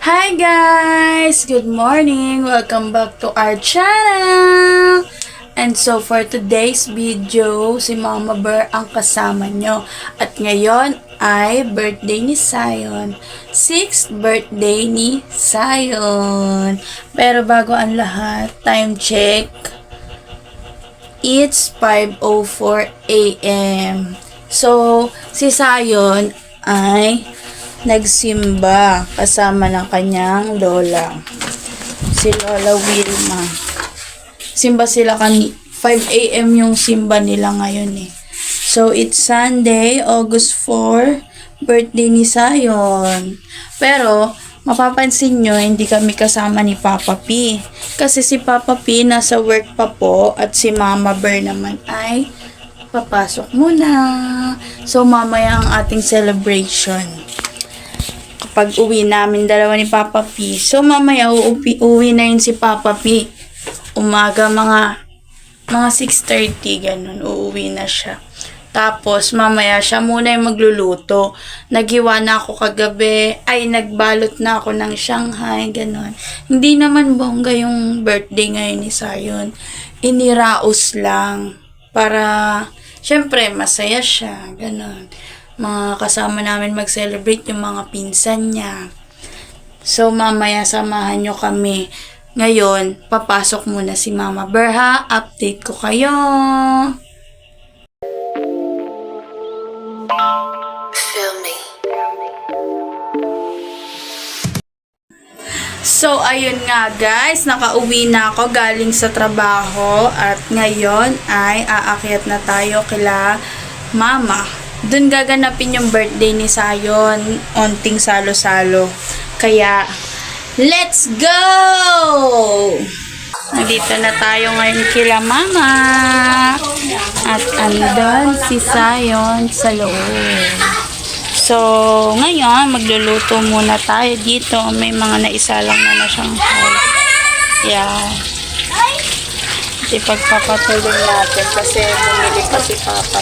Hi guys! Good morning! Welcome back to our channel! And so for today's video, si Mama Bear ang kasama nyo. At ngayon ay birthday ni Zion. 6th birthday ni Zion. Pero bago ang lahat, time check. It's 5:04 a.m. So, si Zion ay nagsimba kasama ng kanyang lola. Si Lola Wilma. Simba sila 5 a.m. yung simba nila ngayon eh. So, it's Sunday, August 4, birthday ni Zion. Pero, mapapansin nyo, hindi kami kasama ni Papa P. Kasi si Papa P nasa work pa po at si Mama Bear naman ay papasok muna. So, mamaya ang ating celebration. Kapag uwi namin dalawa ni Papa P. So, mamaya uwi na yun si Papa P. Umaga mga 6:30, ganun. Uuwi na siya. Tapos, mamaya siya muna yung magluluto. Naghiwa na ako kagabi. Ay, nagbalot na ako ng Shanghai, ganun. Hindi naman bongga yung birthday ngayon ni Zion. Iniraos lang. Para, syempre, masaya siya, ganun. Mga kasama namin mag-celebrate yung mga pinsan niya. So, mamaya samahan nyo kami. Ngayon, papasok muna si Mama Bear ha. Update ko kayo. So, ayun nga guys, nakauwi na ako galing sa trabaho at ngayon ay aakyat na tayo kila Mama. Doon gaganapin yung birthday ni Zion, onting salo-salo. Kaya, let's go! Nandito na tayo ngayon kila Mama. At andun si Zion sa loob. So, ngayon, magluluto muna tayo dito. May mga naisalang na Shanghai. Yan. Ipagpapatuloy natin kasi bumili pa si Papa.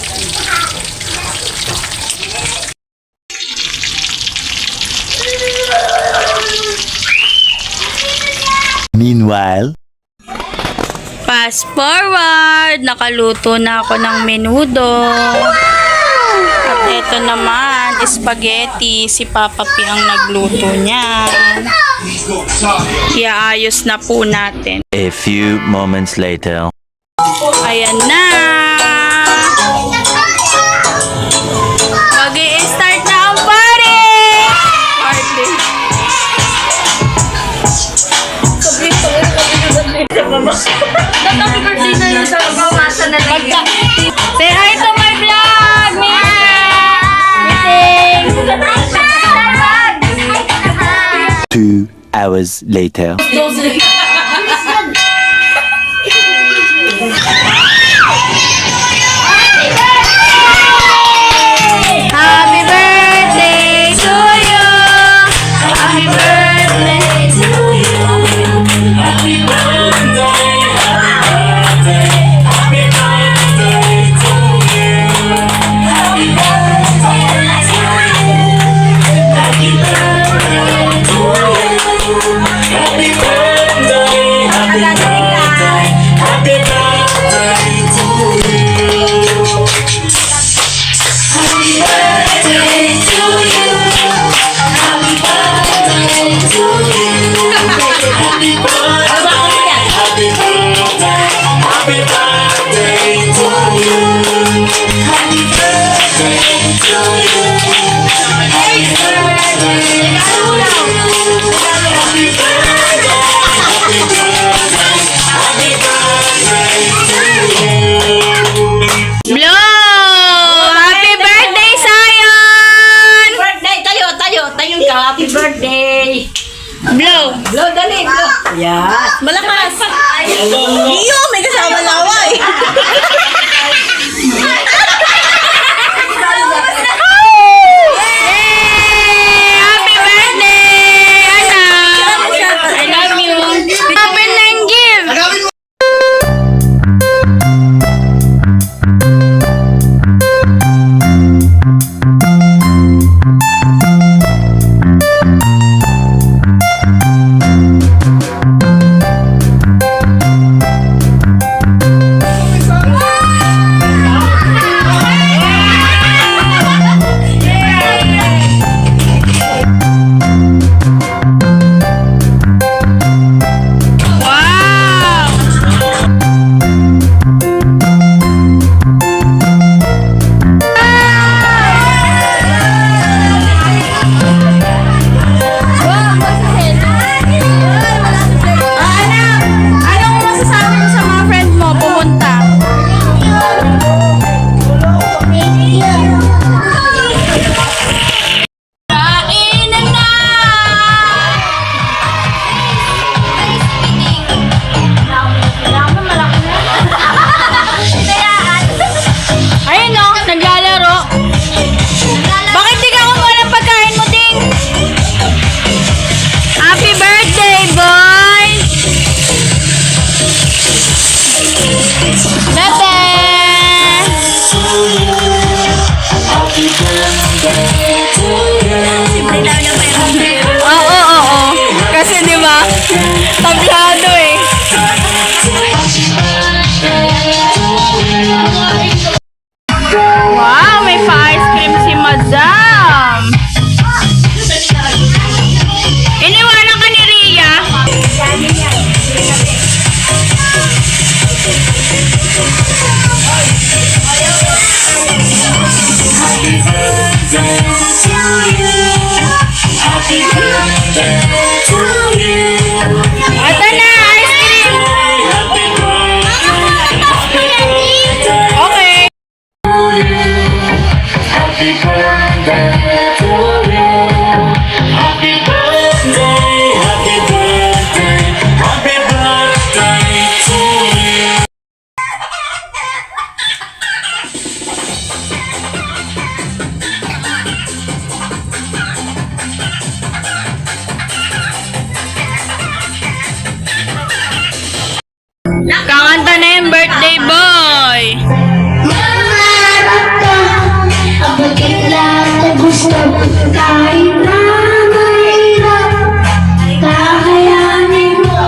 Meanwhile, fast forward, nakaluto na ako ng menudo. At ito naman, spaghetti. Si Papa P ang nagluto niyan. Iaayos na po natin. a few moments later. Ayan na. Mag-i-start na ang party! Party. Happy birthday na yun sa pamasa na liya. Say hi to my vlog, meeting! 2 hours later. Happy birthday to you! Happy birthday to you! Happy birthday! Happy birthday to you! Happy birthday to you! Happy birthday to you! Happy birthday! Happy birthday! Happy birthday to you! Happy birthday to you. Happy birthday to you. Happy birthday. Happy birthday. Happy birthday to you. Happy birthday to you. Happy birthday to you. Happy birthday. Happy birthday. Happy birthday to you. Blow! Happy birthday, Zion! Birthday! Tayo ka. Happy birthday! Blow! Blow, dali, blow. Yes. Malakas. Iyo, may kasama laway. Happy birthday, anak! I love you! Open na yung gift! Ito na, ice cream! Okay. Kakanta na yung birthday boy! Mangarap ka, abagin lahat na gusto mo. Kahit na mahirap, kakayanin mo.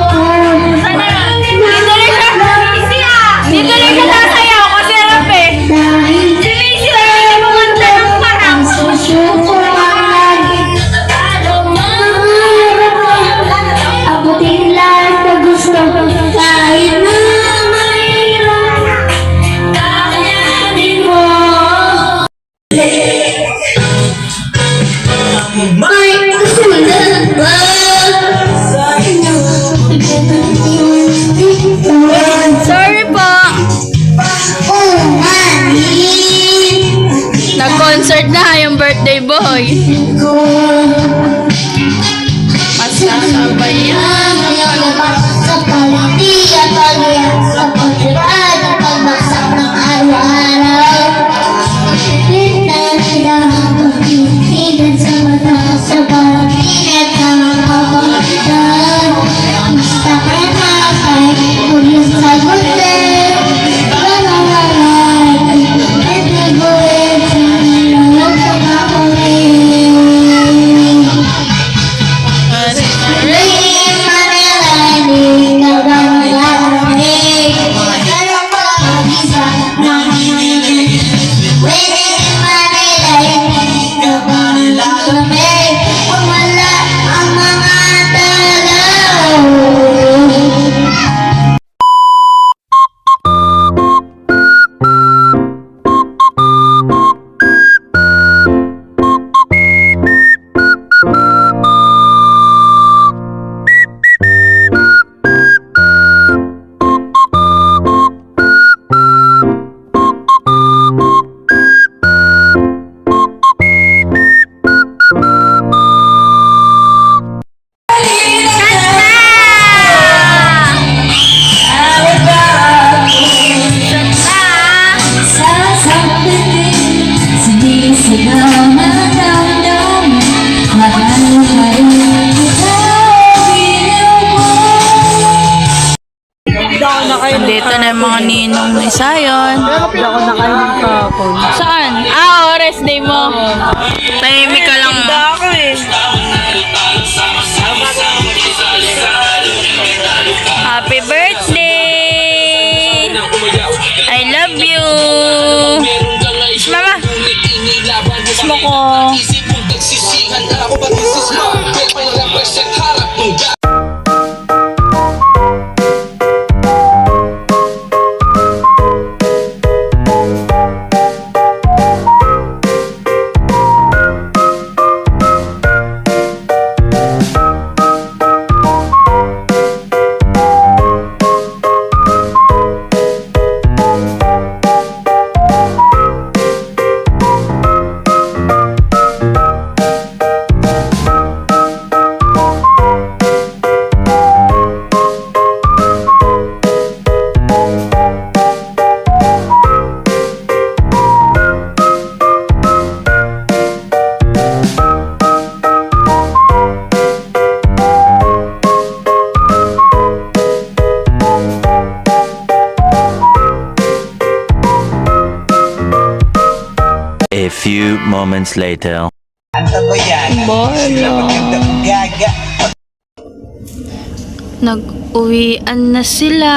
Dito rin siya sasayaw kasi harap eh. Dahil ang susuko ang lagi. Mangarap ka, abagin lahat na gusto mo. Kahit na mahirap, kakayanin mo. May kasunod ba? Sorry po. Nag-concert na yung birthday boy. Masasabay yan. Sa paliti at pagyan sa pagkiraan at pagbaksak ng araw-araw. Pinagdahan sa mata sa palatinat ng mga kapagitan. Basta ka na kay Ulis sa gulit. Panawalan, nagigulit sa nilawag sa kakulit. Dito na yung mga ninong ni Sayon. Hindi ako nakainin kahapon. Saan? Rest day mo. Tahimik ka lang. Ako eh. Happy birthday! I love you! Mama! Mo ko. A few moments later. Bolo. Nag-uwian na sila.